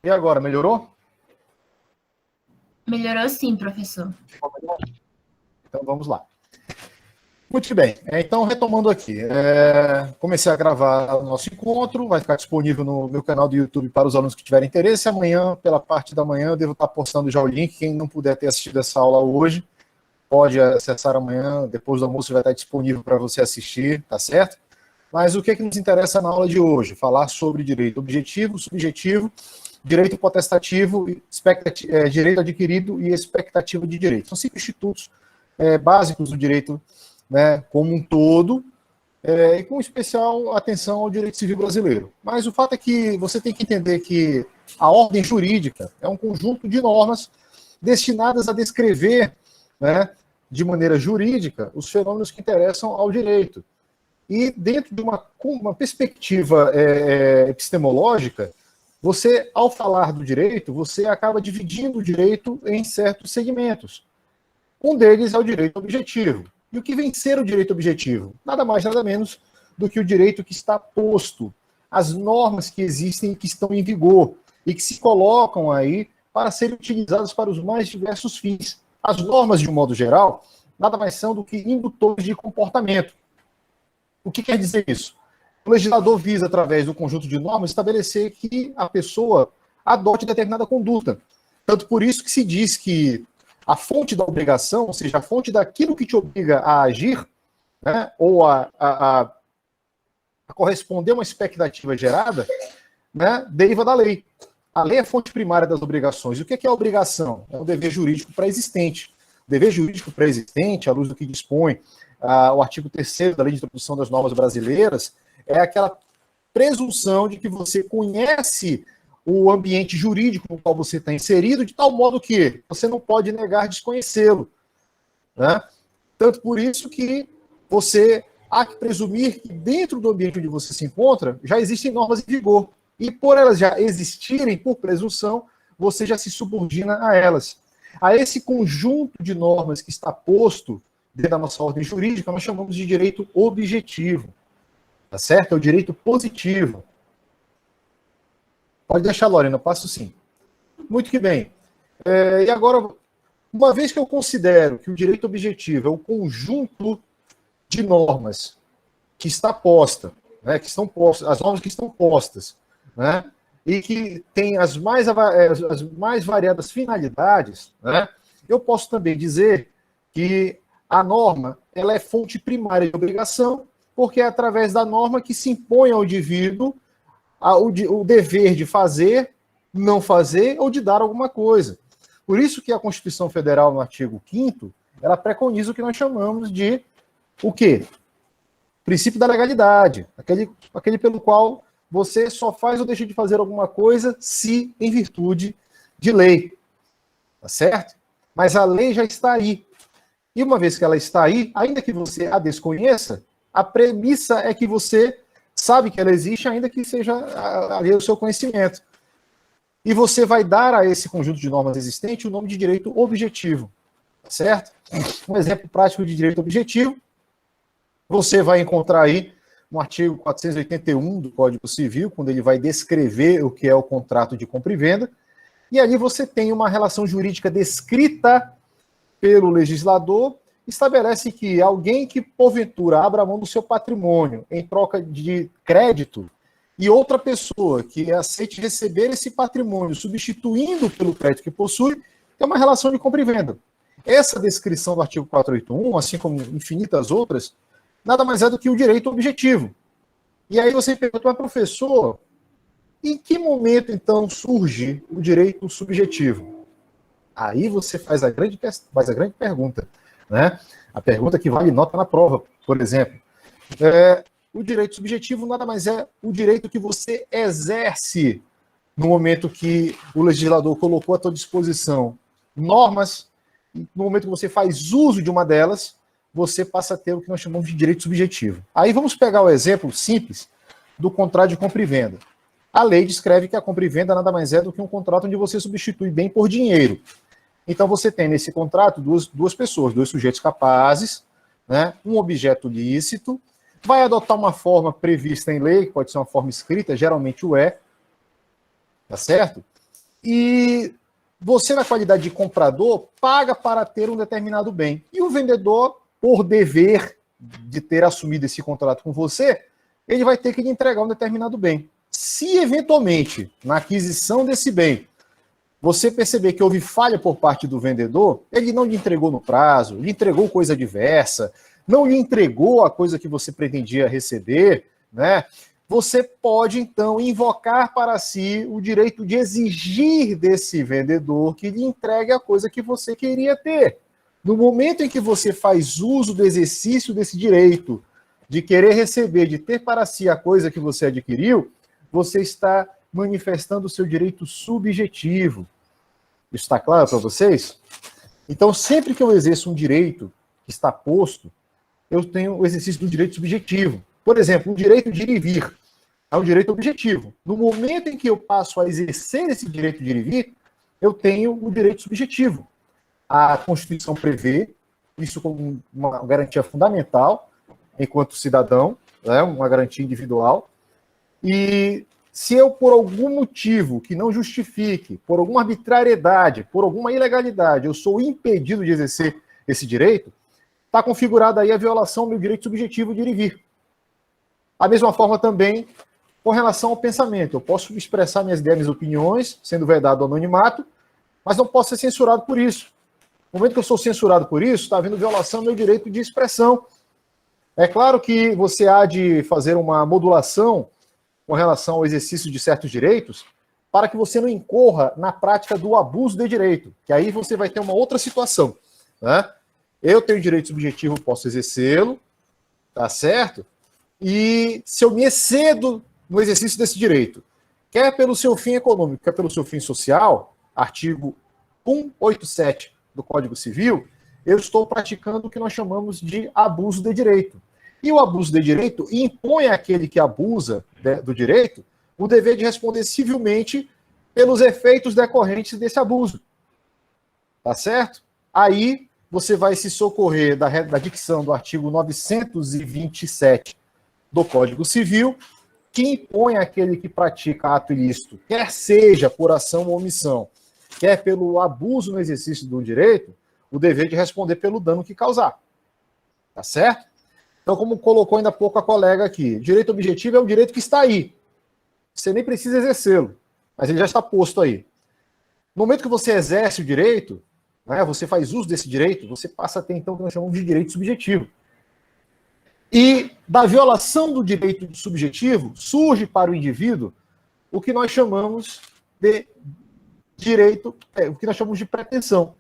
E agora, melhorou? Melhorou sim, professor. Então vamos lá. Muito bem, então retomando aqui, comecei a gravar o nosso encontro, vai ficar disponível no meu canal do YouTube para os alunos que tiverem interesse. Amanhã, pela parte da manhã, eu devo estar postando já o link. Quem não puder ter assistido essa aula hoje, pode acessar amanhã, depois do almoço vai estar disponível para você assistir, tá certo? Mas o que nos interessa na aula de hoje? Falar sobre direito objetivo, subjetivo, direito potestativo, direito adquirido e expectativa de direito. São 5 institutos básicos do direito, né, como um todo, e com especial atenção ao direito civil brasileiro. Mas o fato é que você tem que entender que a ordem jurídica é um conjunto de normas destinadas a descrever, né, de maneira jurídica, os fenômenos que interessam ao direito. E dentro de uma perspectiva epistemológica, você, ao falar do direito, você acaba dividindo o direito em certos segmentos. Um deles é o direito objetivo. E o que vem ser o direito objetivo? Nada mais, nada menos do que o direito que está posto, as normas que existem e que estão em vigor, e que se colocam aí para serem utilizadas para os mais diversos fins. As normas, de um modo geral, nada mais são do que indutores de comportamento. O que quer dizer isso? O legislador visa, através do conjunto de normas, estabelecer que a pessoa adote determinada conduta. Tanto por isso que se diz que a fonte da obrigação, ou seja, a fonte daquilo que te obriga a agir, né, ou a corresponder a uma expectativa gerada, né, deriva da lei. A lei é a fonte primária das obrigações. E o que é a obrigação? É um dever jurídico pré-existente. O dever jurídico pré-existente, à luz do que dispõe o artigo 3º da Lei de Introdução das Normas Brasileiras, é aquela presunção de que você conhece o ambiente jurídico no qual você está inserido, de tal modo que você não pode negar desconhecê-lo. Né? Tanto por isso que você há que presumir que dentro do ambiente onde você se encontra já existem normas em vigor. E por elas já existirem, por presunção, você já se subordina a elas. A esse conjunto de normas que está posto dentro da nossa ordem jurídica, nós chamamos de direito objetivo. Tá certo? É o direito positivo. Pode deixar, Lorena, eu passo sim. Muito que bem. E agora, uma vez que eu considero que o direito objetivo é o conjunto de normas que está posta, né, que estão postas, as normas que estão postas, né, e que tem as mais variadas finalidades, né, eu posso também dizer que a norma ela é fonte primária de obrigação, porque é através da norma que se impõe ao indivíduo o dever de fazer, não fazer ou de dar alguma coisa. Por isso que a Constituição Federal, no artigo 5º, ela preconiza o que nós chamamos de o quê? Princípio da legalidade, aquele pelo qual você só faz ou deixa de fazer alguma coisa se em virtude de lei. Tá certo? Mas a lei já está aí. E uma vez que ela está aí, ainda que você a desconheça, a premissa é que você sabe que ela existe, ainda que seja ali o seu conhecimento. E você vai dar a esse conjunto de normas existente o nome de direito objetivo. Tá certo? Um exemplo prático de direito objetivo, você vai encontrar aí no artigo 481 do Código Civil, quando ele vai descrever o que é o contrato de compra e venda, e ali você tem uma relação jurídica descrita pelo legislador, estabelece que alguém que, porventura, abra mão do seu patrimônio em troca de crédito e outra pessoa que aceite receber esse patrimônio substituindo pelo crédito que possui, é uma relação de compra e venda. Essa descrição do artigo 481, assim como infinitas outras, nada mais é do que o direito objetivo. E aí você pergunta, mas professor, em que momento, então, surge o direito subjetivo? Aí você faz a grande pergunta, né? A pergunta que vale nota na prova, por exemplo. O direito subjetivo nada mais é o direito que você exerce no momento que o legislador colocou à sua disposição normas, no momento que você faz uso de uma delas, você passa a ter o que nós chamamos de direito subjetivo. Aí vamos pegar o exemplo simples do contrato de compra e venda. A lei descreve que a compra e venda nada mais é do que um contrato onde você substitui bem por dinheiro. Então você tem nesse contrato duas pessoas, dois sujeitos capazes, né, um objeto lícito, vai adotar uma forma prevista em lei, que pode ser uma forma escrita, geralmente o é, tá certo? E você, na qualidade de comprador, paga para ter um determinado bem. E o vendedor, por dever de ter assumido esse contrato com você, ele vai ter que lhe entregar um determinado bem. Se, eventualmente, na aquisição desse bem, você perceber que houve falha por parte do vendedor, ele não lhe entregou no prazo, lhe entregou coisa diversa, não lhe entregou a coisa que você pretendia receber, né? Você pode, então, invocar para si o direito de exigir desse vendedor que lhe entregue a coisa que você queria ter. No momento em que você faz uso do exercício desse direito, de querer receber, de ter para si a coisa que você adquiriu, você está manifestando o seu direito subjetivo. Isso está claro para vocês? Então, sempre que eu exerço um direito que está posto, eu tenho o exercício do direito subjetivo. Por exemplo, o direito de ir e vir é um direito objetivo. No momento em que eu passo a exercer esse direito de ir e vir, eu tenho o direito subjetivo. A Constituição prevê isso como uma garantia fundamental enquanto cidadão, né, uma garantia individual. E se eu, por algum motivo que não justifique, por alguma arbitrariedade, por alguma ilegalidade, eu sou impedido de exercer esse direito, está configurada aí a violação do meu direito subjetivo de ir e vir. A mesma forma também com relação ao pensamento. Eu posso expressar minhas ideias, minhas opiniões, sendo vedado o anonimato, mas não posso ser censurado por isso. No momento que eu sou censurado por isso, está havendo violação do meu direito de expressão. É claro que você há de fazer uma modulação com relação ao exercício de certos direitos, para que você não incorra na prática do abuso de direito, que aí você vai ter uma outra situação, né? Eu tenho direito subjetivo, posso exercê-lo, tá certo? E se eu me excedo no exercício desse direito, quer pelo seu fim econômico, quer pelo seu fim social, artigo 187 do Código Civil, eu estou praticando o que nós chamamos de abuso de direito. E o abuso de direito impõe àquele que abusa do direito o dever de responder civilmente pelos efeitos decorrentes desse abuso. Tá certo? Aí você vai se socorrer da dicção do artigo 927 do Código Civil, que impõe àquele que pratica ato ilícito, quer seja por ação ou omissão, quer pelo abuso no exercício do direito, o dever de responder pelo dano que causar. Tá certo? Então, como colocou ainda há pouco a colega aqui, direito objetivo é um direito que está aí. Você nem precisa exercê-lo, mas ele já está posto aí. No momento que você exerce o direito, né, você faz uso desse direito, você passa a ter, então, o que nós chamamos de direito subjetivo. E da violação do direito subjetivo, surge para o indivíduo o que nós chamamos de direito, o que nós chamamos de pretensão.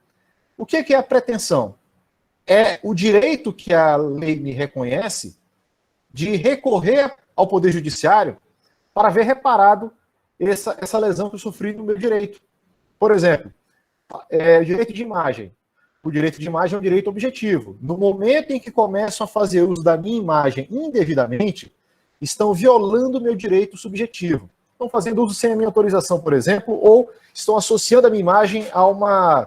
O que é a pretensão? É o direito que a lei me reconhece de recorrer ao Poder Judiciário para ver reparado essa lesão que eu sofri no meu direito. Por exemplo, o direito de imagem. O direito de imagem é um direito objetivo. No momento em que começam a fazer uso da minha imagem indevidamente, estão violando o meu direito subjetivo. Estão fazendo uso sem a minha autorização, por exemplo, ou estão associando a minha imagem a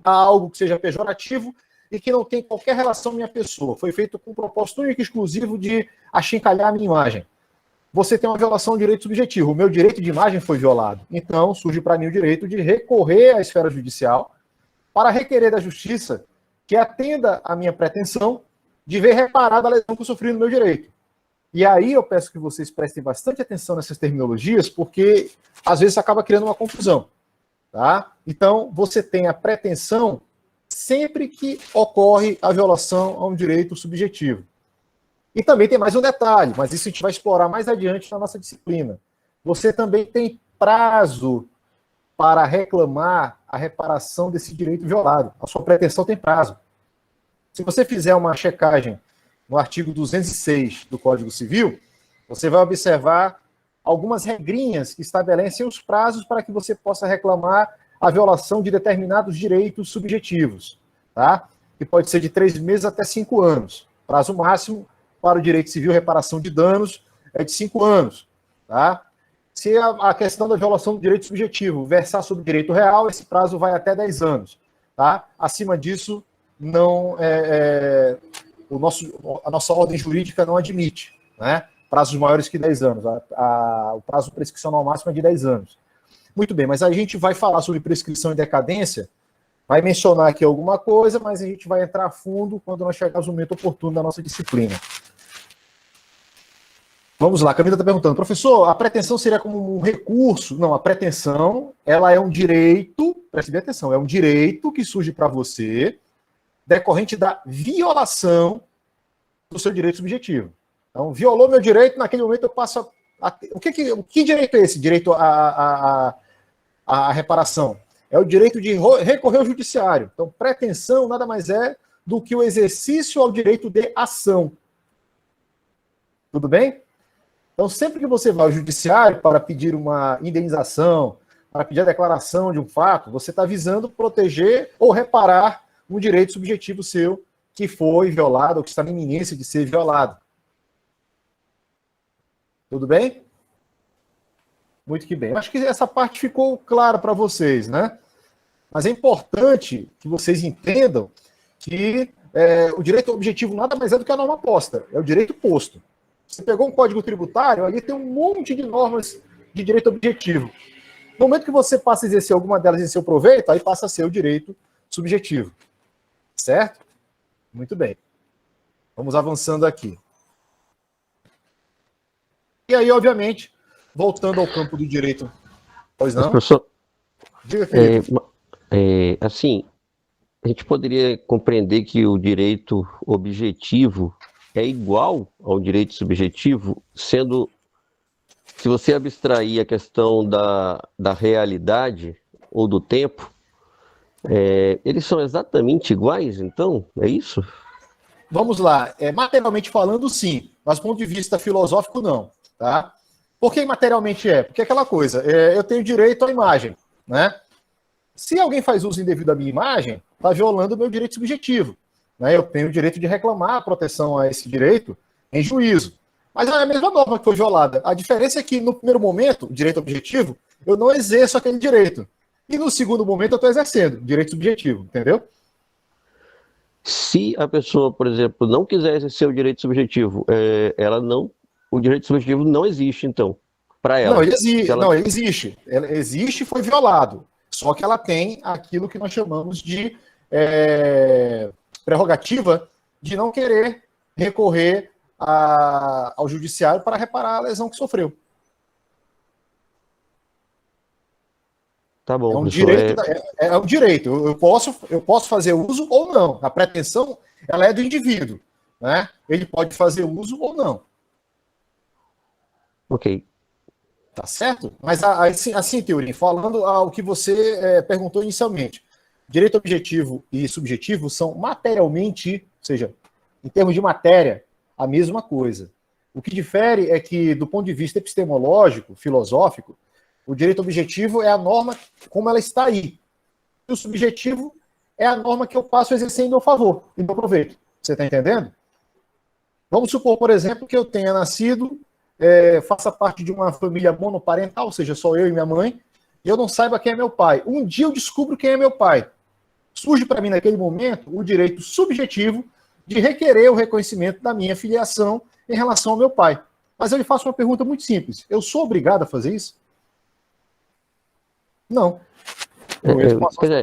algo que seja pejorativo e que não tem qualquer relação à minha pessoa. Foi feito com o propósito único e exclusivo de achincalhar a minha imagem. Você tem uma violação do direito subjetivo. O meu direito de imagem foi violado. Então, surge para mim o direito de recorrer à esfera judicial para requerer da justiça que atenda à minha pretensão de ver reparada a lesão que eu sofri no meu direito. E aí eu peço que vocês prestem bastante atenção nessas terminologias, porque às vezes acaba criando uma confusão. Tá? Então, você tem a pretensão sempre que ocorre a violação a um direito subjetivo. E também tem mais um detalhe, mas isso a gente vai explorar mais adiante na nossa disciplina. Você também tem prazo para reclamar a reparação desse direito violado. A sua pretensão tem prazo. Se você fizer uma checagem no artigo 206 do Código Civil, você vai observar algumas regrinhas que estabelecem os prazos para que você possa reclamar a violação de determinados direitos subjetivos, tá? Que pode ser de 3 meses até 5 anos. Prazo máximo para o direito civil, reparação de danos, é de 5 anos, tá? Se a questão da violação do direito subjetivo versar sobre o direito real, esse prazo vai até 10 anos, tá? Acima disso, não a nossa ordem jurídica não admite, né? Prazos maiores que 10 anos. O prazo prescricional máximo é de 10 anos. Muito bem, mas a gente vai falar sobre prescrição e decadência, vai mencionar aqui alguma coisa, mas a gente vai entrar a fundo quando nós chegarmos no momento oportuno da nossa disciplina. Vamos lá, a Camila está perguntando, professor, a pretensão seria como um recurso? Não, a pretensão, ela é um direito, preste bem atenção, é um direito que surge para você, decorrente da violação do seu direito subjetivo. Então, violou meu direito, naquele momento eu passo a... Que direito é esse? Direito à reparação. É o direito de recorrer ao judiciário. Então, pretensão nada mais é do que o exercício ao direito de ação. Tudo bem? Então, sempre que você vai ao judiciário para pedir uma indenização, para pedir a declaração de um fato, você está visando proteger ou reparar um direito subjetivo seu que foi violado ou que está na iminência de ser violado. Tudo bem? Muito que bem. Eu acho que essa parte ficou clara para vocês, né? Mas é importante que vocês entendam que o direito objetivo nada mais é do que a norma posta, é o direito posto. Você pegou um código tributário, ali tem um monte de normas de direito objetivo. No momento que você passa a exercer alguma delas em seu proveito, aí passa a ser o direito subjetivo. Certo? Muito bem. Vamos avançando aqui. E aí, obviamente, voltando ao campo do direito. Pois não? Professor, Diga, Felipe. assim, a gente poderia compreender que o direito objetivo é igual ao direito subjetivo, sendo, se você abstrair a questão da realidade ou do tempo, eles são exatamente iguais, então? É isso? Vamos lá. Materialmente falando, sim. Mas do ponto de vista filosófico, não. Tá? Por que materialmente é? Porque é aquela coisa, eu tenho direito à imagem, né? Se alguém faz uso indevido da minha imagem, está violando o meu direito subjetivo. Né? Eu tenho o direito de reclamar a proteção a esse direito em juízo. Mas é a mesma norma que foi violada. A diferença é que, no primeiro momento, o direito objetivo, eu não exerço aquele direito. E no segundo momento, eu estou exercendo o direito subjetivo, entendeu? Se a pessoa, por exemplo, não quiser exercer o direito subjetivo, o direito subjetivo não existe, então, para ela. Não, ele existe. Ele existe e foi violado. Só que ela tem aquilo que nós chamamos de prerrogativa de não querer recorrer ao judiciário para reparar a lesão que sofreu. Tá bom, É um professor, direito. É um direito. Eu posso fazer uso ou não. A pretensão ela é do indivíduo. Né? Ele pode fazer uso ou não. Ok. Tá certo? Mas assim, Teorim, falando ao que você perguntou inicialmente, direito objetivo e subjetivo são materialmente, ou seja, em termos de matéria, a mesma coisa. O que difere é que, do ponto de vista epistemológico, filosófico, o direito objetivo é a norma como ela está aí. E o subjetivo é a norma que eu passo a exercer em meu favor, em meu proveito. Você está entendendo? Vamos supor, por exemplo, que eu tenha nascido, faça parte de uma família monoparental, ou seja, só eu e minha mãe, e eu não saiba quem é meu pai. Um dia eu descubro quem é meu pai. Surge para mim, naquele momento, o direito subjetivo de requerer o reconhecimento da minha filiação em relação ao meu pai. Mas eu lhe faço uma pergunta muito simples. Eu sou obrigado a fazer isso? Não.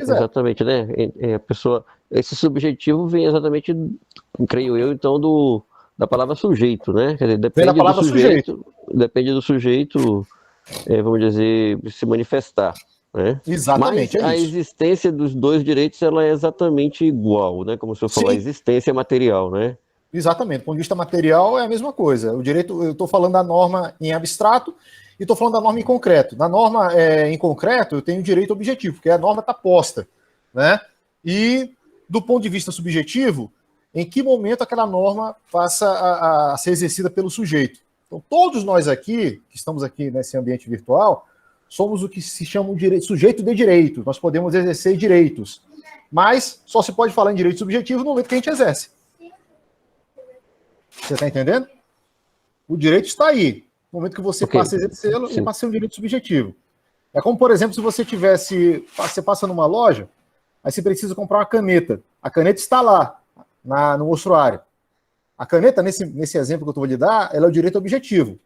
Exatamente, né? A pessoa, esse subjetivo vem exatamente, creio eu, então, da palavra sujeito, né? Quer dizer, depende do sujeito, depende do sujeito, vamos dizer, se manifestar, né? Exatamente. Mas a existência dos dois direitos ela é exatamente igual, né? Como o senhor falou, a existência material, né? Exatamente. Do ponto de vista material é a mesma coisa. O direito, eu estou falando da norma em abstrato e estou falando da norma em concreto. Na norma em concreto, eu tenho direito objetivo, porque a norma está posta, né? E do ponto de vista subjetivo, em que momento aquela norma passa a ser exercida pelo sujeito. Então, todos nós aqui, que estamos aqui nesse ambiente virtual, somos o que se chama de sujeito de direito. Nós podemos exercer direitos, mas só se pode falar em direito subjetivo no momento que a gente exerce. Você está entendendo? O direito está aí. No momento que você passa a exercê-lo, ele passa a ser um direito subjetivo. É como, por exemplo, se você você passa numa loja, aí você precisa comprar uma caneta. A caneta está lá, no mostruário. A caneta, nesse exemplo que eu vou lhe dar, ela é o direito objetivo.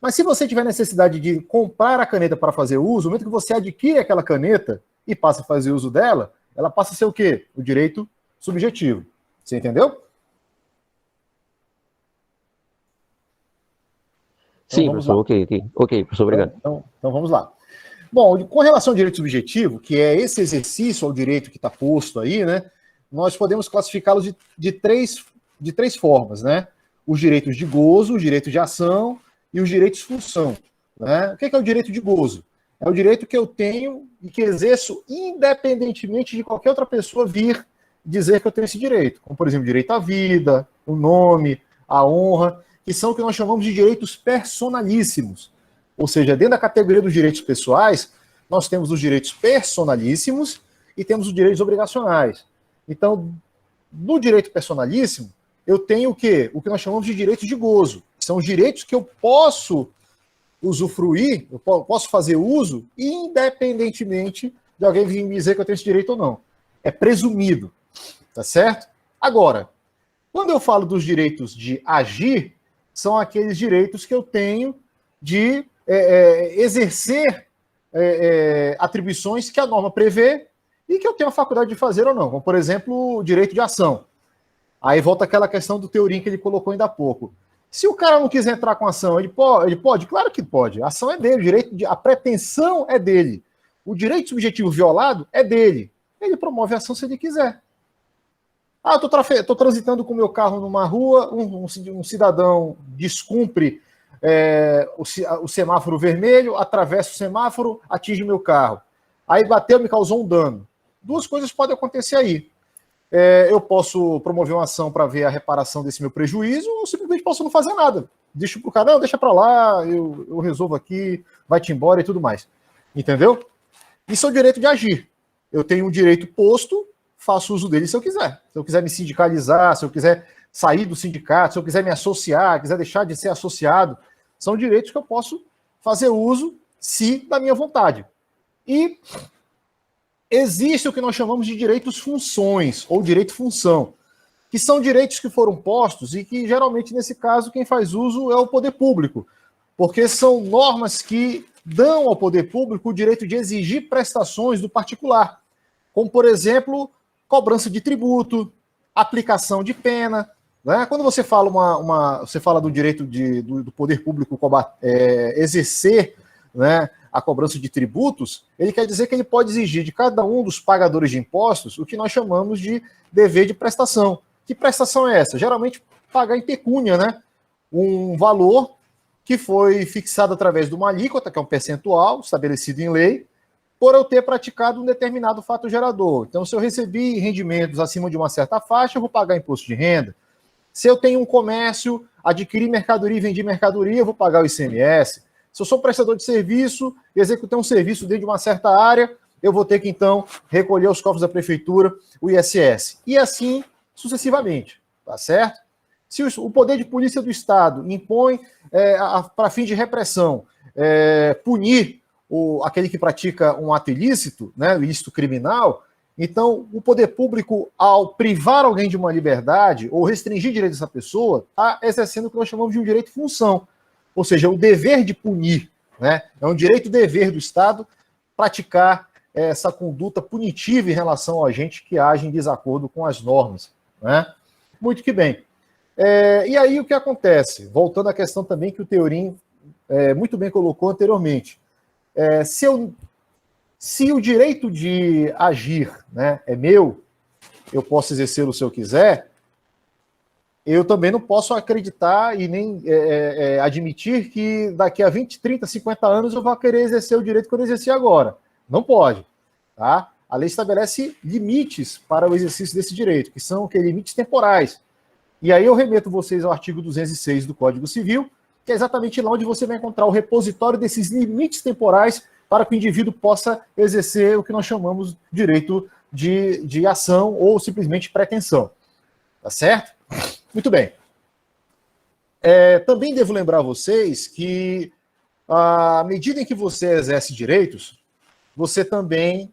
Mas se você tiver necessidade de comprar a caneta para fazer uso, no momento que você adquire aquela caneta e passa a fazer uso dela, ela passa a ser o quê? O direito subjetivo. Você entendeu? Sim, professor, ok, professor, obrigado. Então vamos lá. Bom, com relação ao direito subjetivo, que é esse exercício ao direito que está posto aí, né, nós podemos classificá-los de três formas, né? Os direitos de gozo, os direitos de ação e os direitos de função. Né? O que é o direito de gozo? É o direito que eu tenho e que exerço independentemente de qualquer outra pessoa vir dizer que eu tenho esse direito. Como, por exemplo, o direito à vida, o nome, a honra, que são o que nós chamamos de direitos personalíssimos. Ou seja, dentro da categoria dos direitos pessoais, nós temos os direitos personalíssimos e temos os direitos obrigacionais. Então, no direito personalíssimo, eu tenho o quê? O que nós chamamos de direitos de gozo. São os direitos que eu posso usufruir, eu posso fazer uso, independentemente de alguém vir me dizer que eu tenho esse direito ou não. É presumido, tá certo? Agora, quando eu falo dos direitos de agir, são aqueles direitos que eu tenho de exercer atribuições que a norma prevê e que eu tenho a faculdade de fazer ou não. Como, por exemplo, o direito de ação. Aí volta aquela questão do Teorim que ele colocou ainda há pouco. Se o cara não quiser entrar com ação, ele pode? Claro que pode. A ação é dele, a pretensão é dele. O direito subjetivo violado é dele. Ele promove a ação se ele quiser. Ah, eu estou transitando com o meu carro numa rua, um cidadão descumpre o semáforo vermelho, atravessa o semáforo, atinge meu carro. Aí bateu, me causou um dano. Duas coisas podem acontecer aí. Eu posso promover uma ação para ver a reparação desse meu prejuízo, ou simplesmente posso não fazer nada. Deixo pro cara, não, deixa para lá, eu resolvo aqui, vai-te embora e tudo mais. Entendeu? Isso é o direito de agir. Eu tenho um direito posto, faço uso dele se eu quiser. Se eu quiser me sindicalizar, se eu quiser sair do sindicato, se eu quiser me associar, quiser deixar de ser associado, são direitos que eu posso fazer uso, se da minha vontade. E existe o que nós chamamos de direitos-funções, ou direito-função, que são direitos que foram postos e que, geralmente, nesse caso, quem faz uso é o poder público, porque são normas que dão ao poder público o direito de exigir prestações do particular, como, por exemplo, cobrança de tributo, aplicação de pena. Né? Quando você fala, você fala do direito do poder público exercer, né, a cobrança de tributos, ele quer dizer que ele pode exigir de cada um dos pagadores de impostos o que nós chamamos de dever de prestação. Que prestação é essa? Geralmente pagar em pecúnia, né? Um valor que foi fixado através de uma alíquota, que é um percentual estabelecido em lei, por eu ter praticado um determinado fato gerador. Então, se eu recebi rendimentos acima de uma certa faixa, eu vou pagar imposto de renda. Se eu tenho um comércio, adquiri mercadoria e vendi mercadoria, eu vou pagar o ICMS. Se eu sou prestador de serviço e executei um serviço dentro de uma certa área, eu vou ter que, então, recolher aos cofres da prefeitura o ISS. E assim sucessivamente, tá certo? Se o poder de polícia do Estado impõe, para fim de repressão, punir aquele que pratica um ato ilícito, né, ilícito criminal, então o poder público, ao privar alguém de uma liberdade ou restringir direitos dessa pessoa, está exercendo o que nós chamamos de um direito-função. Ou seja, o dever de punir, né? É um direito-dever do Estado praticar essa conduta punitiva em relação ao agente que age em desacordo com as normas. Né? Muito que bem. E aí o que acontece? Voltando à questão também que o Teorim muito bem colocou anteriormente. Se o direito de agir, né, é meu, eu posso exercê-lo se eu quiser, eu também não posso acreditar e nem admitir que daqui a 20, 30, 50 anos eu vou querer exercer o direito que eu exerci agora. Não pode. Tá? A lei estabelece limites para o exercício desse direito, que são limites temporais. E aí eu remeto vocês ao artigo 206 do Código Civil, que é exatamente lá onde você vai encontrar o repositório desses limites temporais para que o indivíduo possa exercer o que nós chamamos de direito de ação ou simplesmente pretensão. Tá certo? Muito bem. Também devo lembrar a vocês que, à medida em que você exerce direitos, você também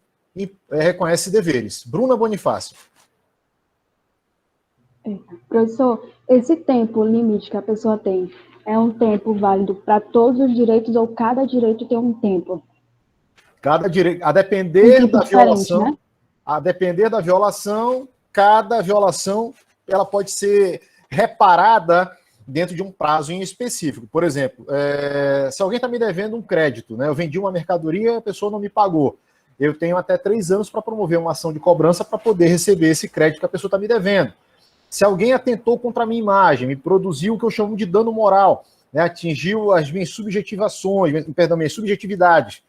reconhece deveres. Bruna Bonifácio. Professor, esse tempo limite que a pessoa tem é um tempo válido para todos os direitos ou cada direito tem um tempo? Cada direito, a Um depender tempo da diferente, violação, né? a depender da violação, cada violação ela pode ser reparada dentro de um prazo em específico. Por exemplo, se alguém está me devendo um crédito, né, eu vendi uma mercadoria, a pessoa não me pagou. Eu tenho até 3 anos para promover uma ação de cobrança para poder receber esse crédito que a pessoa está me devendo. Se alguém atentou contra a minha imagem, me produziu o que eu chamo de dano moral, né, atingiu as minhas minhas subjetividades,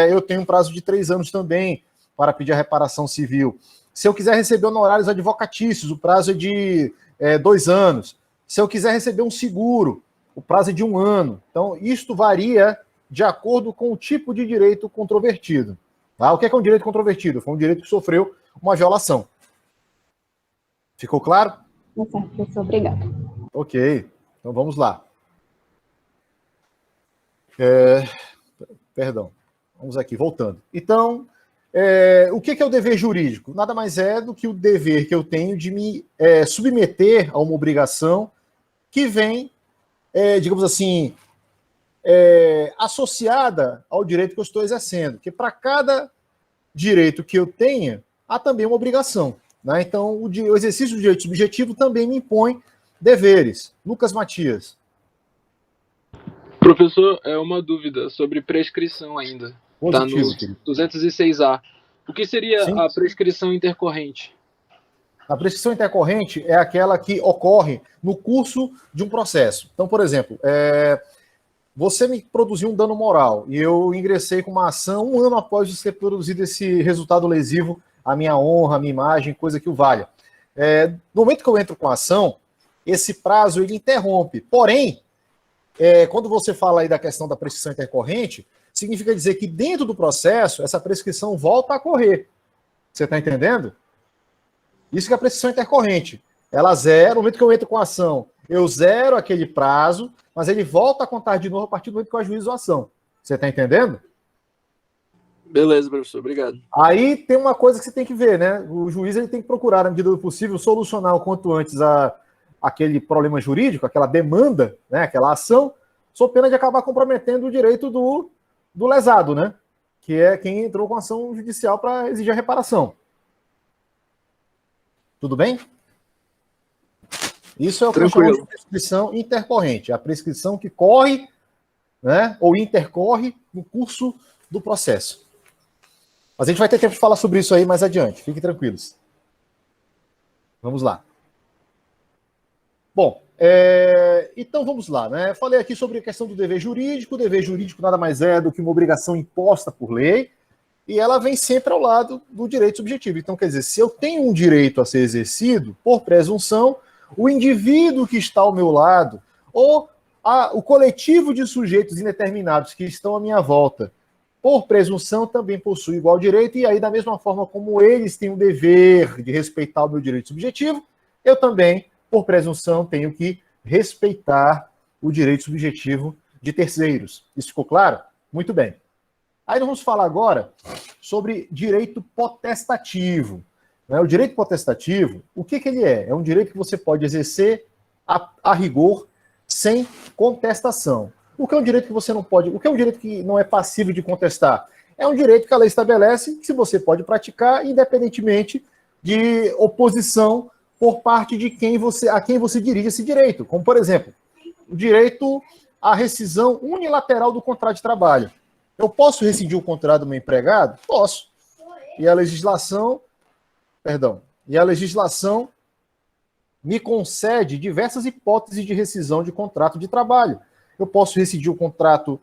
eu tenho um prazo de 3 anos também para pedir a reparação civil. Se eu quiser receber honorários advocatícios, o prazo é de 2 anos. Se eu quiser receber um seguro, o prazo é de 1 ano. Então, isto varia de acordo com o tipo de direito controvertido. Tá? O que é um direito controvertido? Foi um direito que sofreu uma violação. Ficou claro? Tá certo, professor. Obrigada. Ok. Então, vamos lá. Perdão. Vamos aqui, voltando. Então, o que é o dever jurídico? Nada mais é do que o dever que eu tenho de me submeter a uma obrigação que vem, digamos assim, associada ao direito que eu estou exercendo. Porque para cada direito que eu tenha, há também uma obrigação. Né? Então, o exercício do direito subjetivo também me impõe deveres. Lucas Matias. Professor, é uma dúvida sobre prescrição ainda. Está no Positivo, querido. 206A. O que seria Sim. a prescrição intercorrente? A prescrição intercorrente é aquela que ocorre no curso de um processo. Então, por exemplo, você me produziu um dano moral e eu ingressei com uma ação 1 ano após de ser produzido esse resultado lesivo à minha honra, à minha imagem, coisa que o valha. No momento que eu entro com a ação, esse prazo ele interrompe. Porém, quando você fala aí da questão da prescrição intercorrente, significa dizer que dentro do processo, essa prescrição volta a correr. Você está entendendo? Isso que é a prescrição intercorrente. Ela zera, no momento que eu entro com a ação, eu zero aquele prazo, mas ele volta a contar de novo a partir do momento que eu ajuizo a ação. Você está entendendo? Beleza, professor. Obrigado. Aí tem uma coisa que você tem que ver, né? O juiz ele tem que procurar, na medida do possível, solucionar o quanto antes aquele problema jurídico, aquela demanda, né? Aquela ação, sob pena de acabar comprometendo o direito do lesado, né? Que é quem entrou com ação judicial para exigir a reparação. Tudo bem? Isso é o que eu chamo de prescrição intercorrente, a prescrição que corre, né, ou intercorre no curso do processo. Mas a gente vai ter tempo de falar sobre isso aí mais adiante, fiquem tranquilos. Vamos lá. Bom, então vamos lá, né? Falei aqui sobre a questão do dever jurídico. O dever jurídico nada mais é do que uma obrigação imposta por lei, e ela vem sempre ao lado do direito subjetivo. Então, quer dizer, se eu tenho um direito a ser exercido, por presunção, o indivíduo que está ao meu lado, ou o coletivo de sujeitos indeterminados que estão à minha volta, por presunção, também possui igual direito, e aí, da mesma forma como eles têm o dever de respeitar o meu direito subjetivo, eu também, por presunção, tenho que respeitar o direito subjetivo de terceiros. Isso ficou claro? Muito bem. Aí nós vamos falar agora sobre direito potestativo. O direito potestativo, o que ele é? É um direito que você pode exercer a rigor sem contestação. O que é um direito que você não pode... O que é um direito que não é passível de contestar? É um direito que a lei estabelece que você pode praticar independentemente de oposição por parte de a quem você dirige esse direito. Como, por exemplo, o direito à rescisão unilateral do contrato de trabalho. Eu posso rescindir o contrato do meu empregado? Posso. E a legislação me concede diversas hipóteses de rescisão de contrato de trabalho. Eu posso rescindir o contrato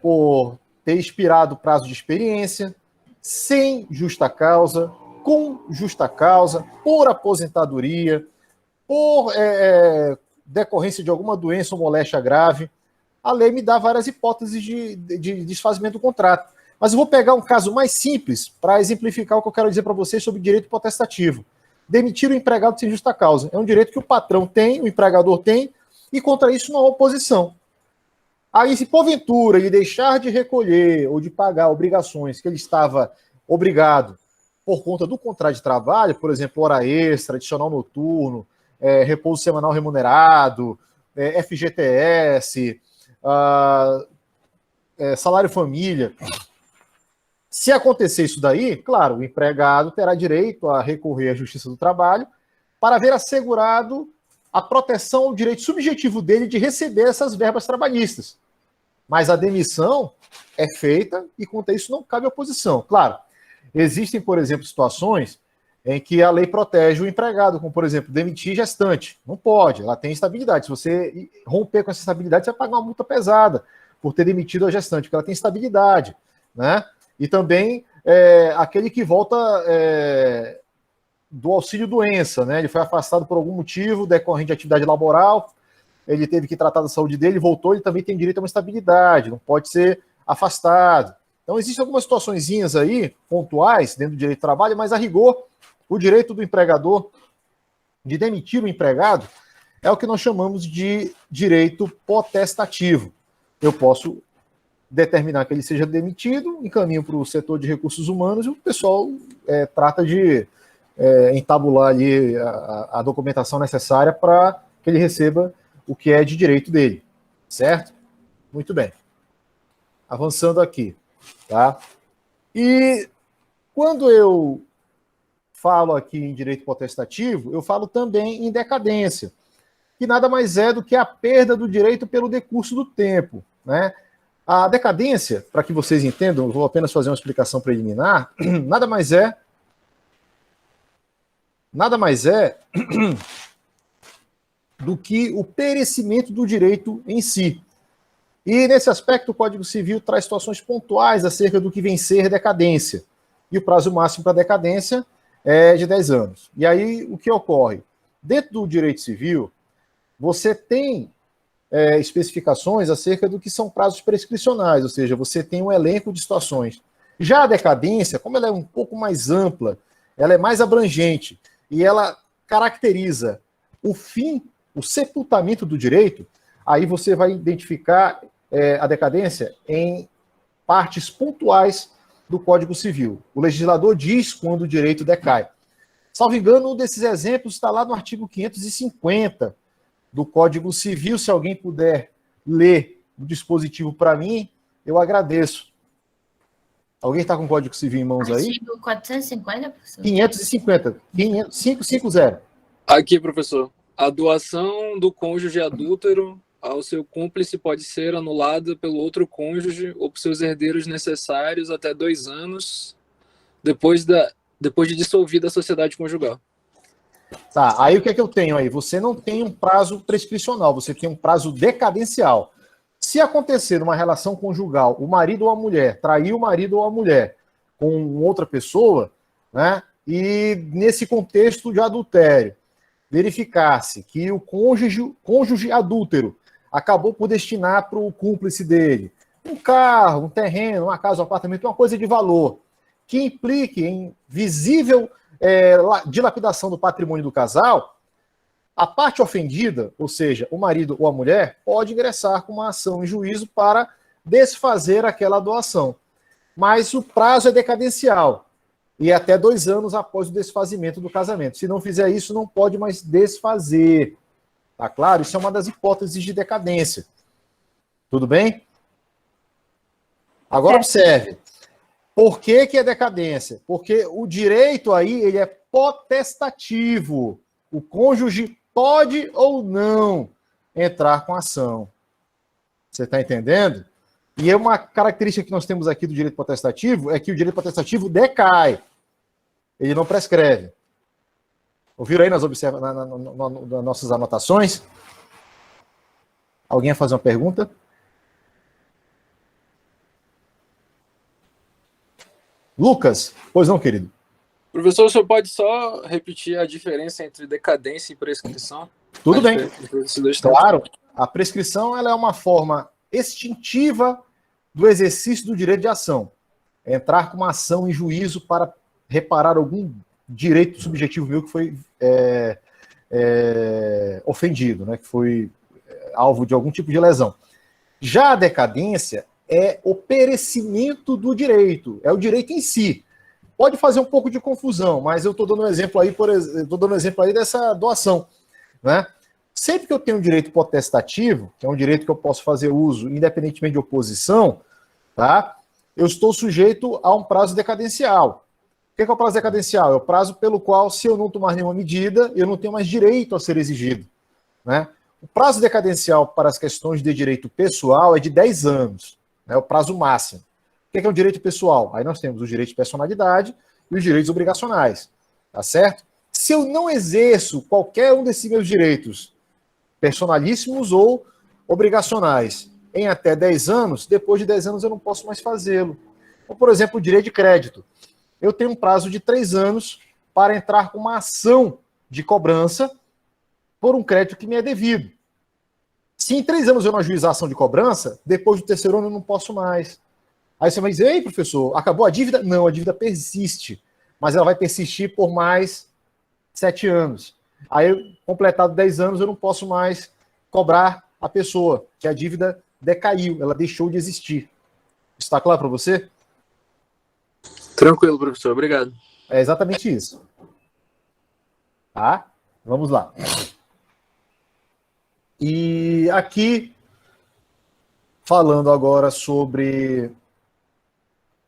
por ter expirado o prazo de experiência, sem justa causa, com justa causa, por aposentadoria, por decorrência de alguma doença ou moléstia grave. A lei me dá várias hipóteses de desfazimento do contrato. Mas eu vou pegar um caso mais simples para exemplificar o que eu quero dizer para vocês sobre direito potestativo. Demitir o empregado sem justa causa. É um direito que o patrão tem, o empregador tem, e contra isso não há oposição. Aí, se porventura ele deixar de recolher ou de pagar obrigações que ele estava obrigado por conta do contrato de trabalho, por exemplo, hora extra, adicional noturno, repouso semanal remunerado, FGTS, salário família. Se acontecer isso daí, claro, o empregado terá direito a recorrer à Justiça do Trabalho para ver assegurado a proteção ao direito subjetivo dele de receber essas verbas trabalhistas. Mas a demissão é feita e, quanto a isso, não cabe oposição. Claro, existem, por exemplo, situações em que a lei protege o empregado, como, por exemplo, demitir gestante. Não pode, ela tem estabilidade. Se você romper com essa estabilidade, você vai pagar uma multa pesada por ter demitido a gestante, porque ela tem estabilidade, né? E também aquele que volta do auxílio-doença, né? Ele foi afastado por algum motivo decorrente de atividade laboral, ele teve que tratar da saúde dele, voltou, ele também tem direito a uma estabilidade, não pode ser afastado. Então, existem algumas situaçõezinhas aí, pontuais, dentro do direito do trabalho, mas, a rigor, o direito do empregador de demitir o empregado é o que nós chamamos de direito potestativo. Eu posso determinar que ele seja demitido, encaminho para o setor de recursos humanos e o pessoal trata de entabular ali a documentação necessária para que ele receba o que é de direito dele, certo? Muito bem. Avançando aqui, tá? E quando eu falo aqui em direito potestativo, eu falo também em decadência, que nada mais é do que a perda do direito pelo decurso do tempo, né? A decadência, para que vocês entendam, eu vou apenas fazer uma explicação preliminar, nada mais é do que o perecimento do direito em si. E, nesse aspecto, o Código Civil traz situações pontuais acerca do que vem ser decadência. E o prazo máximo para decadência é de 10 anos. E aí, o que ocorre? Dentro do direito civil, você tem especificações acerca do que são prazos prescricionais, ou seja, você tem um elenco de situações. Já a decadência, como ela é um pouco mais ampla, ela é mais abrangente, e ela caracteriza o fim, o sepultamento do direito, aí você vai identificar a decadência em partes pontuais do Código Civil. O legislador diz quando o direito decai. Salvo engano, um desses exemplos está lá no artigo 550 do Código Civil. Se alguém puder ler o dispositivo para mim, eu agradeço. Alguém está com o Código Civil em mãos aí? Artigo 450, professor? 550. 550. Aqui, professor. A doação do cônjuge adúltero ao seu cúmplice pode ser anulada pelo outro cônjuge ou por seus herdeiros necessários até 2 anos depois de dissolvida a sociedade conjugal. Tá, aí o que é que eu tenho aí? Você não tem um prazo prescricional, você tem um prazo decadencial. Se acontecer numa relação conjugal, o marido ou a mulher trair o marido ou a mulher com outra pessoa, né, e nesse contexto de adultério, verificar-se que o cônjuge adúltero acabou por destinar para o cúmplice dele um carro, um terreno, uma casa, um apartamento, uma coisa de valor, que implique em visível dilapidação do patrimônio do casal, a parte ofendida, ou seja, o marido ou a mulher, pode ingressar com uma ação em juízo para desfazer aquela doação. Mas o prazo é decadencial e é até 2 anos após o desfazimento do casamento. Se não fizer isso, não pode mais desfazer. Tá claro? Isso é uma das hipóteses de decadência. Tudo bem? Agora observe. Por que é decadência? Porque o direito aí ele é potestativo. O cônjuge pode ou não entrar com ação. Você está entendendo? E uma característica que nós temos aqui do direito potestativo é que o direito potestativo decai. Ele não prescreve. Ouviram aí nas nossas anotações? Alguém ia fazer uma pergunta? Lucas, pois não, querido? Professor, o senhor pode só repetir a diferença entre decadência e prescrição? Tudo bem. Claro, a prescrição ela é uma forma extintiva do exercício do direito de ação. É entrar com uma ação em juízo para reparar algum direito subjetivo meu que foi ofendido, né, que foi alvo de algum tipo de lesão. Já a decadência é o perecimento do direito, é o direito em si. pode fazer um pouco de confusão, mas eu estou dando um exemplo aí, dessa doação, né? Sempre que eu tenho um direito potestativo, que é um direito que eu posso fazer uso independentemente de oposição, tá? Eu estou sujeito a um prazo decadencial. O que é o prazo decadencial? É o prazo pelo qual, se eu não tomar nenhuma medida, eu não tenho mais direito a ser exigido, né? O prazo decadencial para as questões de direito pessoal é de 10 anos, né? O prazo máximo. O que é um direito pessoal? Aí nós temos os direitos de personalidade e os direitos obrigacionais, tá certo? Se eu não exerço qualquer um desses meus direitos, personalíssimos ou obrigacionais, em até 10 anos, depois de 10 anos eu não posso mais fazê-lo. Ou, por exemplo, o direito de crédito. Eu tenho um prazo de 3 anos para entrar com uma ação de cobrança por um crédito que me é devido. Se em 3 anos eu não ajuizar a ação de cobrança, depois do 3º ano eu não posso mais. Aí você vai dizer, ei, professor, acabou a dívida? Não, a dívida persiste, mas ela vai persistir por mais 7 anos. Aí, completado 10 anos, eu não posso mais cobrar a pessoa, que a dívida decaiu, ela deixou de existir. Está claro para você? Tranquilo, professor. Obrigado. É exatamente isso. Tá? Vamos lá. E aqui, falando agora sobre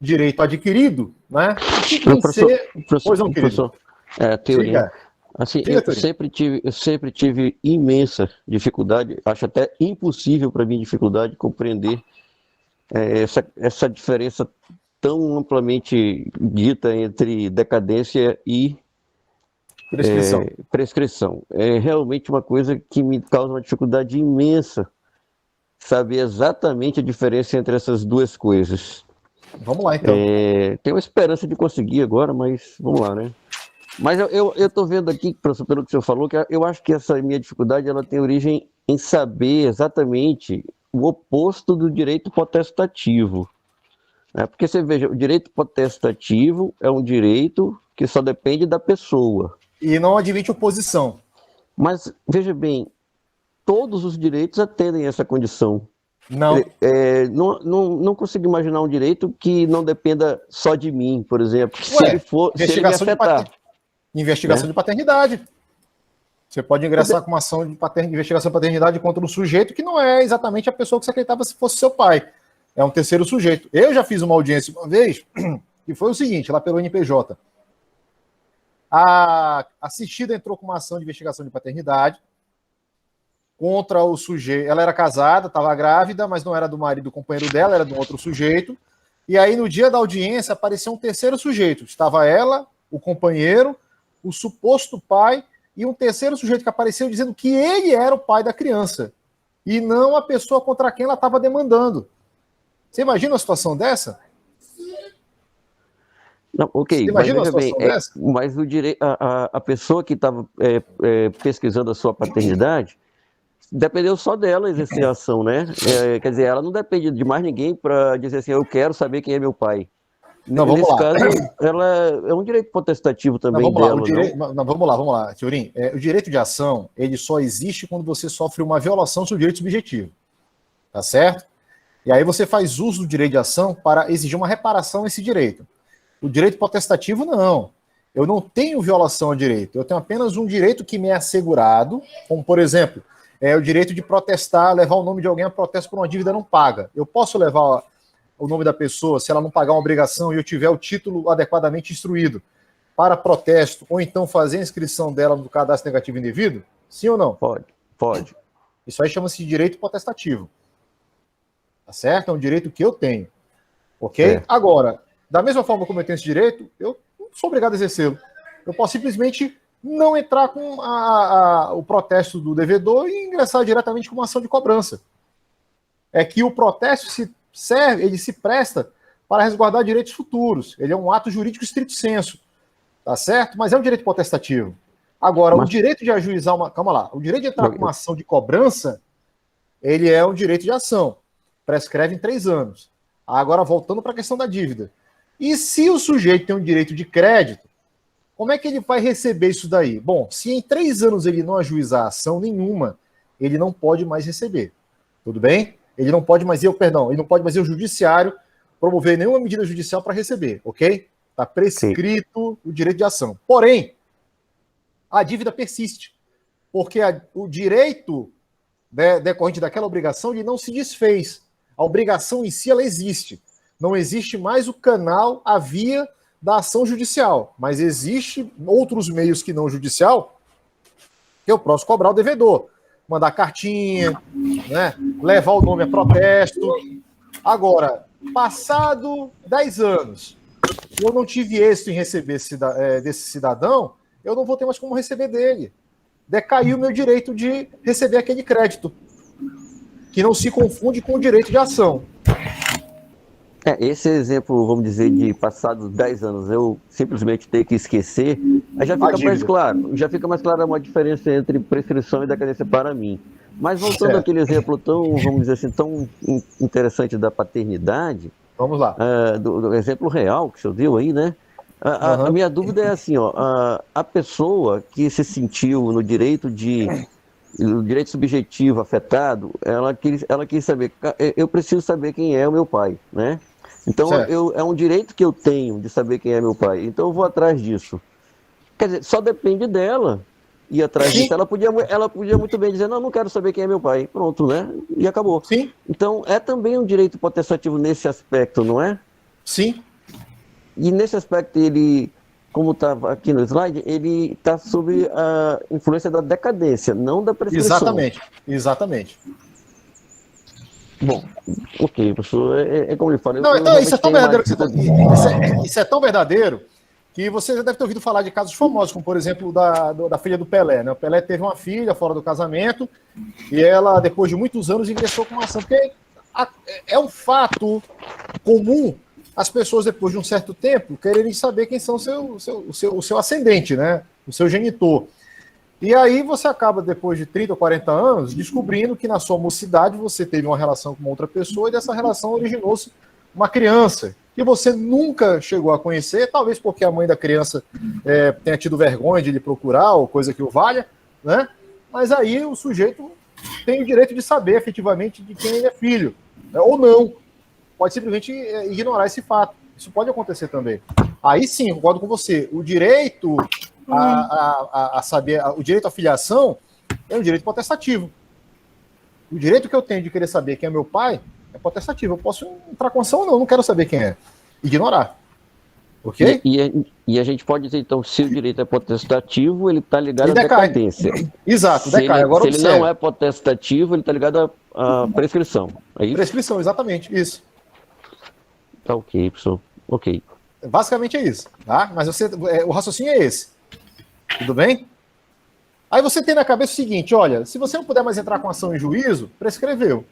direito adquirido, né? Pois não, querido. Teoria. Assim, eu sempre tive imensa dificuldade, acho até impossível para mim dificuldade de compreender essa diferença tão amplamente dita entre decadência e prescrição. É realmente uma coisa que me causa uma dificuldade imensa saber exatamente a diferença entre essas duas coisas. Vamos lá, então. Tenho uma esperança de conseguir agora, mas vamos lá, né? Mas eu estou vendo aqui, professor, pelo que o senhor falou, que eu acho que essa minha dificuldade ela tem origem em saber exatamente o oposto do direito potestativo. Né? Porque você veja, o direito potestativo é um direito que só depende da pessoa. E não admite oposição. Mas, veja bem, todos os direitos atendem a essa condição. Não. Não consigo imaginar um direito que não dependa só de mim, por exemplo. Se ele me afetar. Investigação de paternidade. Você pode ingressar com uma ação de investigação de paternidade contra um sujeito que não é exatamente a pessoa que você acreditava se fosse seu pai. É um terceiro sujeito. Eu já fiz uma audiência uma vez, que foi o seguinte, lá pelo NPJ. A assistida entrou com uma ação de investigação de paternidade contra o sujeito. Ela era casada, estava grávida, mas não era do marido do companheiro dela, era de um outro sujeito. E aí, no dia da audiência, apareceu um terceiro sujeito. Estava ela, o companheiro, o suposto pai e um terceiro sujeito que apareceu dizendo que ele era o pai da criança e não a pessoa contra quem ela estava demandando. Você imagina uma situação dessa? Não, ok, você imagina uma situação dessa? Mas o a pessoa que estava pesquisando a sua paternidade dependeu só dela exercer a ação, né? Quer dizer, ela não depende de mais ninguém para dizer assim, eu quero saber quem é meu pai. Não, nesse caso, ela é um direito potestativo também dela. Vamos lá, Teorim. O direito de ação, ele só existe quando você sofre uma violação do seu direito subjetivo. Tá certo? E aí você faz uso do direito de ação para exigir uma reparação a esse direito. O direito potestativo, não. Eu não tenho violação ao direito. Eu tenho apenas um direito que me é assegurado, como, por exemplo, o direito de protestar, levar o nome de alguém a protesto por uma dívida não paga. Eu posso levar o nome da pessoa, se ela não pagar uma obrigação e eu tiver o título adequadamente instruído para protesto, ou então fazer a inscrição dela no cadastro negativo indevido? Sim ou não? Pode. Isso aí chama-se de direito potestativo. Tá certo? É um direito que eu tenho. Ok? Agora, da mesma forma como eu tenho esse direito, eu não sou obrigado a exercê-lo. Eu posso simplesmente não entrar com o protesto do devedor e ingressar diretamente com uma ação de cobrança. É que o protesto ele se presta para resguardar direitos futuros. Ele é um ato jurídico estrito sensu, tá certo? Mas é um direito potestativo. Agora, o direito de ajuizar o direito de entrar com uma ação de cobrança, ele é um direito de ação. Prescreve em 3 anos. Agora, voltando para a questão da dívida. E se o sujeito tem um direito de crédito, como é que ele vai receber isso daí? Bom, se em 3 anos ele não ajuizar ação nenhuma, ele não pode mais receber. Tudo bem? Ele não pode mais ir ao judiciário promover nenhuma medida judicial para receber, ok? Está prescrito o direito de ação. Porém, a dívida persiste, porque o direito decorrente daquela obrigação ele não se desfez. A obrigação em si ela existe. Não existe mais o canal, a via da ação judicial, mas existe outros meios que não judicial que eu posso cobrar o devedor. Mandar cartinha, né? Levar o nome a protesto. Agora, passado 10 anos, eu não tive êxito em receber desse cidadão, eu não vou ter mais como receber dele. Decaiu o meu direito de receber aquele crédito, que não se confunde com o direito de ação. Esse exemplo, vamos dizer, de passados 10 anos, eu simplesmente ter que esquecer, aí já fica mais claro uma diferença entre prescrição e decadência para mim. Mas voltando àquele exemplo tão, vamos dizer assim, tão interessante da paternidade, vamos lá. Do exemplo real que o senhor deu aí, né? A minha dúvida é assim, ó, a pessoa que se sentiu no direito subjetivo afetado, ela quis saber, eu preciso saber quem é o meu pai, né? Então, é um direito que eu tenho de saber quem é meu pai. Então, eu vou atrás disso. Quer dizer, só depende dela ir atrás disso. Ela podia muito bem dizer, não quero saber quem é meu pai. Pronto, né? E acabou. Sim. Então, é também um direito potestativo nesse aspecto, não é? Sim. E nesse aspecto, ele, como estava aqui no slide, ele está sob a influência da decadência, não da prescrição. Exatamente. Bom, ok, professor, é como ele fala. Não, então, isso é tão verdadeiro isso é tão verdadeiro que você já deve ter ouvido falar de casos famosos, como por exemplo da filha do Pelé, né? O Pelé teve uma filha fora do casamento e ela, depois de muitos anos, ingressou com uma ação, porque é um fato comum as pessoas, depois de um certo tempo, quererem saber quem são o seu ascendente, né? O seu genitor. E aí você acaba, depois de 30 ou 40 anos, descobrindo que na sua mocidade você teve uma relação com outra pessoa e dessa relação originou-se uma criança que você nunca chegou a conhecer, talvez porque a mãe da criança tenha tido vergonha de lhe procurar ou coisa que o valha, né? Mas aí o sujeito tem o direito de saber efetivamente de quem ele é filho, né? Ou não. Pode simplesmente ignorar esse fato. Isso pode acontecer também. Aí sim, concordo com você. O direito a saber, o direito à filiação é um direito potestativo. O direito que eu tenho de querer saber quem é meu pai é potestativo. Eu posso entrar com ação ou não quero saber quem é. Ignorar. Ok? E a gente pode dizer, então, se o direito é potestativo, ele está ligado à decadência. Exato, decai. Agora se ele não é potestativo, ele está ligado à prescrição. É isso? Prescrição, exatamente, isso. Tá ok, professor. Ok. Basicamente é isso, tá? Mas o raciocínio é esse. Tudo bem? Aí você tem na cabeça o seguinte, olha, se você não puder mais entrar com ação em juízo, prescreveu.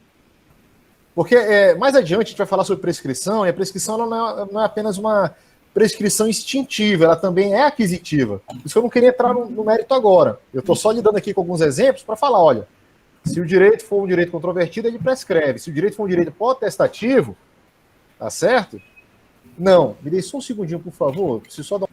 Porque mais adiante a gente vai falar sobre prescrição, e a prescrição ela não é apenas uma prescrição instintiva, ela também é aquisitiva. Por isso que eu não queria entrar no mérito agora. Eu estou só lidando aqui com alguns exemplos para falar, olha, se o direito for um direito controvertido, ele prescreve. Se o direito for um direito potestativo, tá certo? Não. Me dê só um segundinho, por favor. Preciso só dar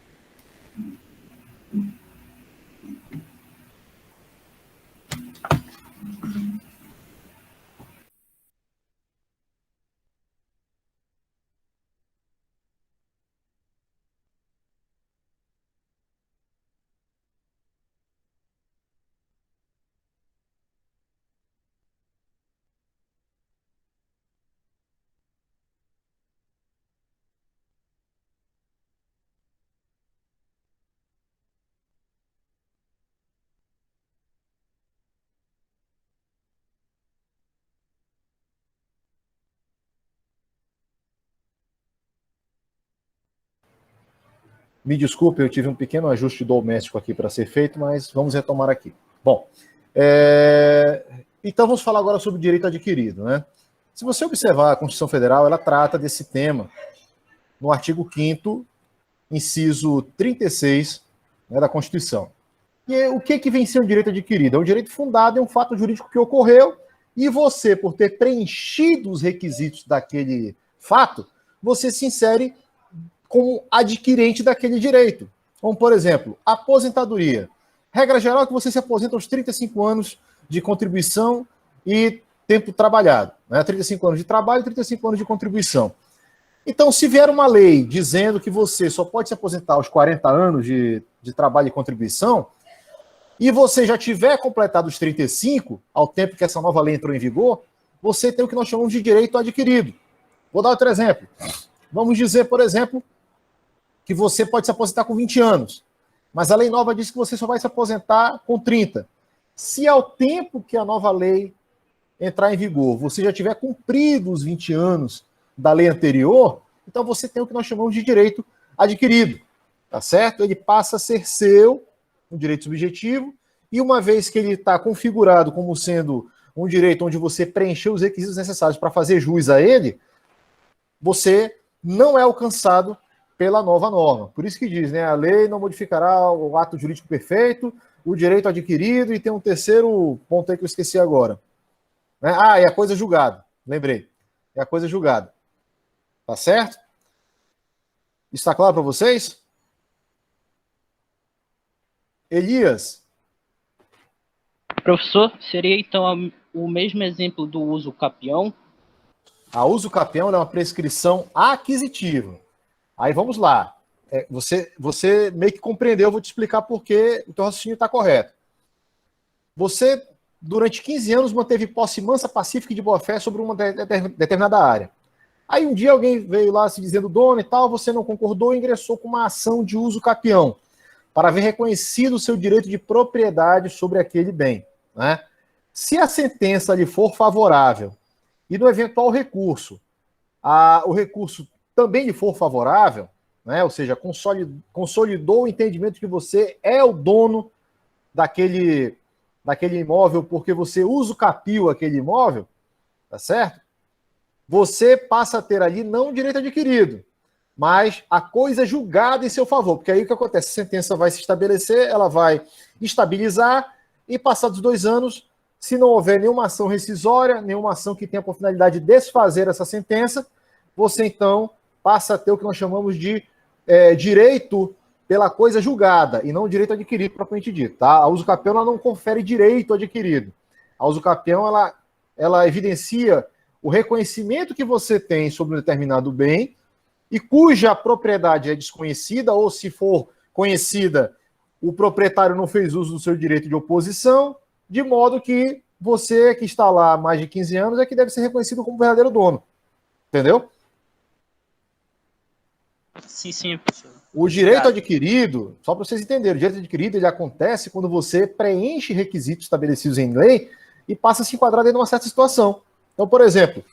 Me desculpe, eu tive um pequeno ajuste doméstico aqui para ser feito, mas vamos retomar aqui. Bom, então vamos falar agora sobre o direito adquirido, né? Se você observar a Constituição Federal, ela trata desse tema no artigo 5º, inciso 36, né, da Constituição. E o que vem ser um direito adquirido? É um direito fundado em um fato jurídico que ocorreu e você, por ter preenchido os requisitos daquele fato, você se insere como adquirente daquele direito. Como, por exemplo, aposentadoria. Regra geral é que você se aposenta aos 35 anos de contribuição e tempo trabalhado. Né? 35 anos de trabalho e 35 anos de contribuição. Então, se vier uma lei dizendo que você só pode se aposentar aos 40 anos de trabalho e contribuição, e você já tiver completado os 35, ao tempo que essa nova lei entrou em vigor, você tem o que nós chamamos de direito adquirido. Vou dar outro exemplo. Vamos dizer, por exemplo, que você pode se aposentar com 20 anos, mas a lei nova diz que você só vai se aposentar com 30. Se ao tempo que a nova lei entrar em vigor, você já tiver cumprido os 20 anos da lei anterior, então você tem o que nós chamamos de direito adquirido, tá certo? Ele passa a ser seu, um direito subjetivo, e uma vez que ele está configurado como sendo um direito onde você preencheu os requisitos necessários para fazer jus a ele, você não é alcançado pela nova norma. Por isso que diz, né, a lei não modificará o ato jurídico perfeito, o direito adquirido, e tem um terceiro ponto aí que eu esqueci agora. Né? Ah, é a coisa julgada. Lembrei. É a coisa julgada. Tá certo? Está claro para vocês? Elias? Professor, seria então o mesmo exemplo do uso capião? A uso capião é uma prescrição aquisitiva. Aí vamos lá. Você meio que compreendeu, eu vou te explicar por que o teu raciocínio está correto. Você, durante 15 anos, manteve posse mansa, pacífica e de boa-fé sobre uma determinada área. Aí um dia alguém veio lá se dizendo dono e tal, você não concordou e ingressou com uma ação de uso capião, para ver reconhecido o seu direito de propriedade sobre aquele bem. Né? Se a sentença lhe for favorável e no eventual recurso, o recurso também lhe for favorável, né? Ou seja, consolidou o entendimento que você é o dono daquele imóvel porque você usucapiou aquele imóvel, tá certo? Você passa a ter ali não o direito adquirido, mas a coisa julgada em seu favor, porque aí o que acontece? A sentença vai se estabelecer, ela vai estabilizar, e passados 2 anos, se não houver nenhuma ação rescisória, nenhuma ação que tenha por finalidade desfazer essa sentença, você então passa a ter o que nós chamamos de direito pela coisa julgada, e não direito adquirido propriamente dito. Tá? A usucapião ela não confere direito adquirido. A usucapião ela evidencia o reconhecimento que você tem sobre um determinado bem, e cuja propriedade é desconhecida, ou se for conhecida, o proprietário não fez uso do seu direito de oposição, de modo que você que está lá há mais de 15 anos é que deve ser reconhecido como verdadeiro dono. Entendeu? Sim, professor. O direito adquirido, só para vocês entenderem, o direito adquirido ele acontece quando você preenche requisitos estabelecidos em lei e passa a se enquadrar dentro de uma certa situação. Então, por exemplo,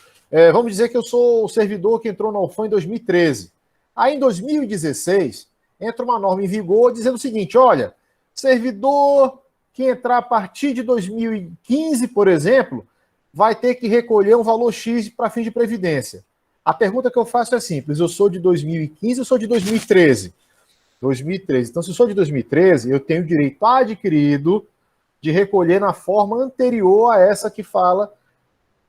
vamos dizer que eu sou o servidor que entrou na UFAM em 2013. Aí, em 2016, entra uma norma em vigor dizendo o seguinte, olha, servidor que entrar a partir de 2015, por exemplo, vai ter que recolher um valor X para fim de previdência. A pergunta que eu faço é simples, eu sou de 2015 ou sou de 2013? 2013. Então, se eu sou de 2013, eu tenho direito adquirido de recolher na forma anterior a essa que fala,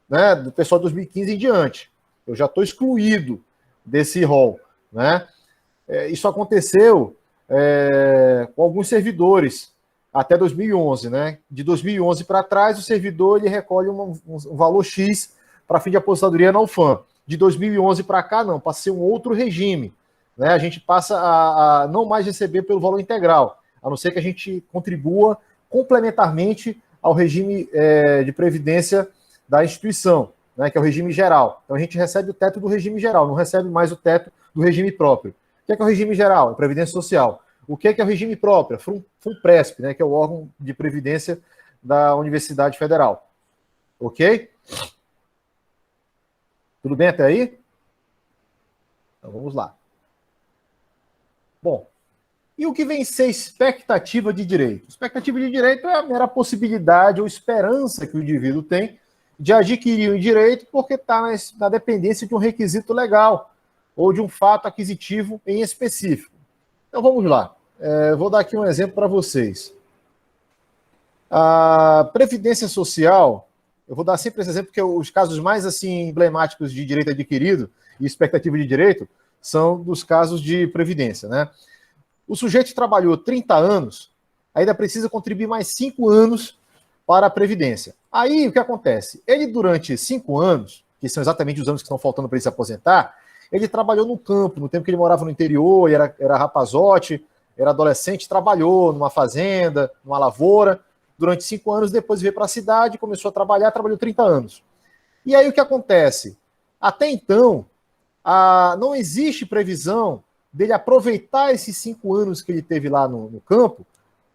né, do pessoal de 2015 em diante. Eu já estou excluído desse rol. Né? Isso aconteceu com alguns servidores até 2011. Né? De 2011 para trás, o servidor ele recolhe um valor X para fim de aposentadoria na UFAM. De 2011 para cá, não, passa a ser um outro regime. Né? A gente passa a não mais receber pelo valor integral, a não ser que a gente contribua complementarmente ao regime de previdência da instituição, né, que é o regime geral. Então a gente recebe o teto do regime geral, não recebe mais o teto do regime próprio. O que é o regime geral? É Previdência Social. O que é o regime próprio? FUNPRESP, né, que é o órgão de previdência da Universidade Federal. Ok? Tudo bem até aí? Então vamos lá. Bom, e o que vem ser expectativa de direito? Expectativa de direito é a mera possibilidade ou esperança que o indivíduo tem de adquirir um direito porque está na dependência de um requisito legal ou de um fato aquisitivo em específico. Então vamos lá. Vou dar aqui um exemplo para vocês. A Previdência Social, eu vou dar sempre esse exemplo porque os casos mais assim emblemáticos de direito adquirido e expectativa de direito são dos casos de previdência, né? O sujeito trabalhou 30 anos, ainda precisa contribuir mais 5 anos para a Previdência. Aí, o que acontece? Ele, durante 5 anos, que são exatamente os anos que estão faltando para ele se aposentar, ele trabalhou no campo, no tempo que ele morava no interior, e era rapazote, era adolescente, trabalhou numa fazenda, numa lavoura, durante 5 anos, depois veio para a cidade, começou a trabalhar, trabalhou 30 anos. E aí o que acontece? Até então, não existe previsão dele aproveitar esses 5 anos que ele teve lá no campo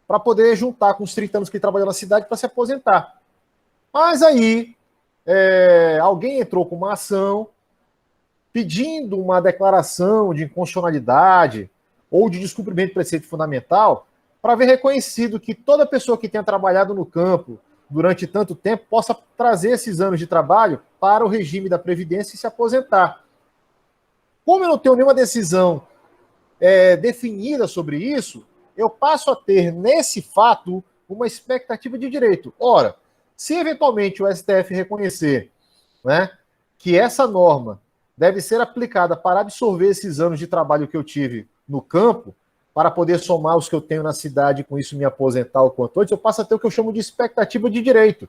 para poder juntar com os 30 anos que ele trabalhou na cidade para se aposentar. Mas aí, alguém entrou com uma ação pedindo uma declaração de inconstitucionalidade ou de descumprimento de preceito fundamental para ver reconhecido que toda pessoa que tenha trabalhado no campo durante tanto tempo possa trazer esses anos de trabalho para o regime da Previdência e se aposentar. Como eu não tenho nenhuma decisão definida sobre isso, eu passo a ter, nesse fato, uma expectativa de direito. Ora, se eventualmente o STF reconhecer, né, que essa norma deve ser aplicada para absorver esses anos de trabalho que eu tive no campo, para poder somar os que eu tenho na cidade e com isso me aposentar o quanto antes, eu passo a ter o que eu chamo de expectativa de direito.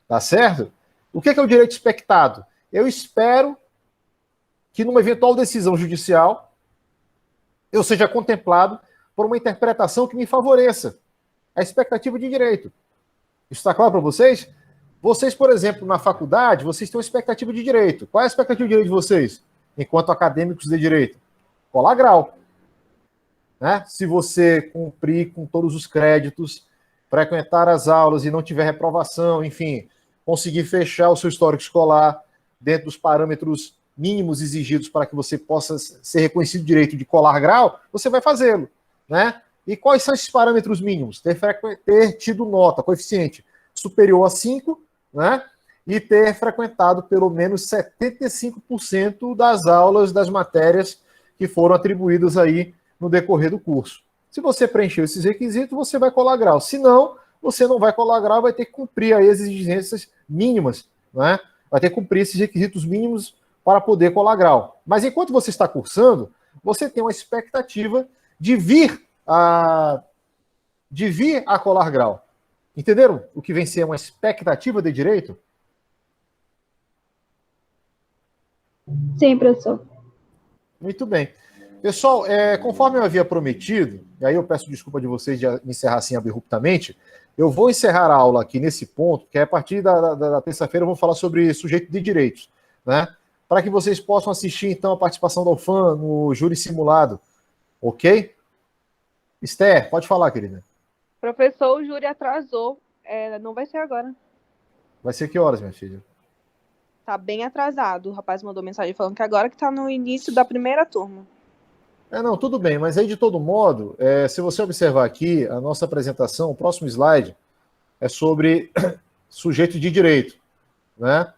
Tá certo? O que é o direito expectado? Eu espero que numa eventual decisão judicial eu seja contemplado por uma interpretação que me favoreça. A expectativa de direito. Isso está claro para vocês? Vocês, por exemplo, na faculdade, vocês têm uma expectativa de direito. Qual é a expectativa de direito de vocês, enquanto acadêmicos de direito? Colar grau. Né? Se você cumprir com todos os créditos, frequentar as aulas e não tiver reprovação, enfim, conseguir fechar o seu histórico escolar dentro dos parâmetros mínimos exigidos para que você possa ser reconhecido direito de colar grau, você vai fazê-lo. Né? E quais são esses parâmetros mínimos? Ter tido nota, coeficiente superior a 5, né? E ter frequentado pelo menos 75% das aulas das matérias que foram atribuídas aí no decorrer do curso. Se você preencher esses requisitos, você vai colar grau. Se não, você não vai colar grau, vai ter que cumprir aí as exigências mínimas, né? Vai ter que cumprir esses requisitos mínimos para poder colar grau. Mas enquanto você está cursando, você tem uma expectativa de vir a colar grau. Entenderam o que vem ser uma expectativa de direito? Sim, professor. Muito bem. Pessoal, conforme eu havia prometido, e aí eu peço desculpa de vocês de encerrar assim abruptamente, eu vou encerrar a aula aqui nesse ponto, que é a partir da terça-feira eu vou falar sobre sujeito de direitos, né? Para que vocês possam assistir, então, a participação da UFAM no júri simulado. Ok? Esther, pode falar, querida. Professor, o júri atrasou. Não vai ser agora. Vai ser que horas, minha filha? Tá bem atrasado. O rapaz mandou mensagem falando que agora que tá no início da primeira turma. Não, tudo bem, mas aí de todo modo, se você observar aqui, a nossa apresentação, o próximo slide, é sobre sujeito de direito, né?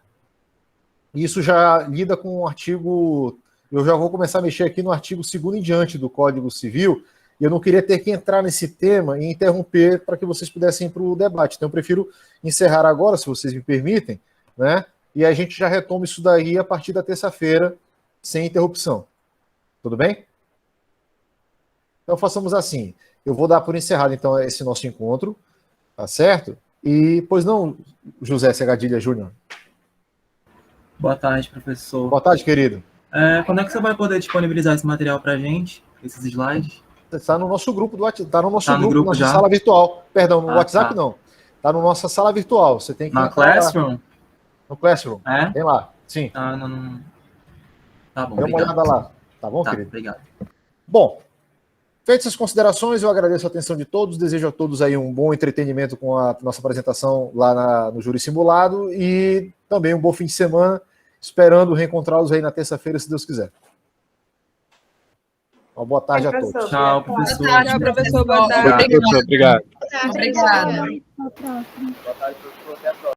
Isso já lida com o artigo, eu já vou começar a mexer aqui no artigo 2º em diante do Código Civil, e eu não queria ter que entrar nesse tema e interromper para que vocês pudessem ir para o debate. Então eu prefiro encerrar agora, se vocês me permitem, né? E a gente já retoma isso daí a partir da terça-feira, sem interrupção. Tudo bem? Então façamos assim. Eu vou dar por encerrado, então, esse nosso encontro, tá certo? E, pois não, José Segadilha Júnior. Boa tarde, professor. Boa tarde, querido. Quando é que você vai poder disponibilizar esse material para a gente, esses slides? Está no nosso grupo do WhatsApp, está no nosso grupo, nossa já? sala virtual. Perdão, no WhatsApp tá. não. Está na nossa sala virtual. Você tem que Na Classroom? No Classroom. Tem lá, sim. Não. Tá bom, Dê uma olhada lá. Tá bom, querido? Obrigado. Bom, feitas essas considerações, eu agradeço a atenção de todos, desejo a todos aí um bom entretenimento com a nossa apresentação lá no Júri Simulado e também um bom fim de semana, esperando reencontrá-los aí na terça-feira, se Deus quiser. Uma boa tarde a todos. Tchau, professor. Tchau, professor. Boa tarde. Obrigado. Obrigada. Até a próxima. Boa tarde, professor. Até a próxima.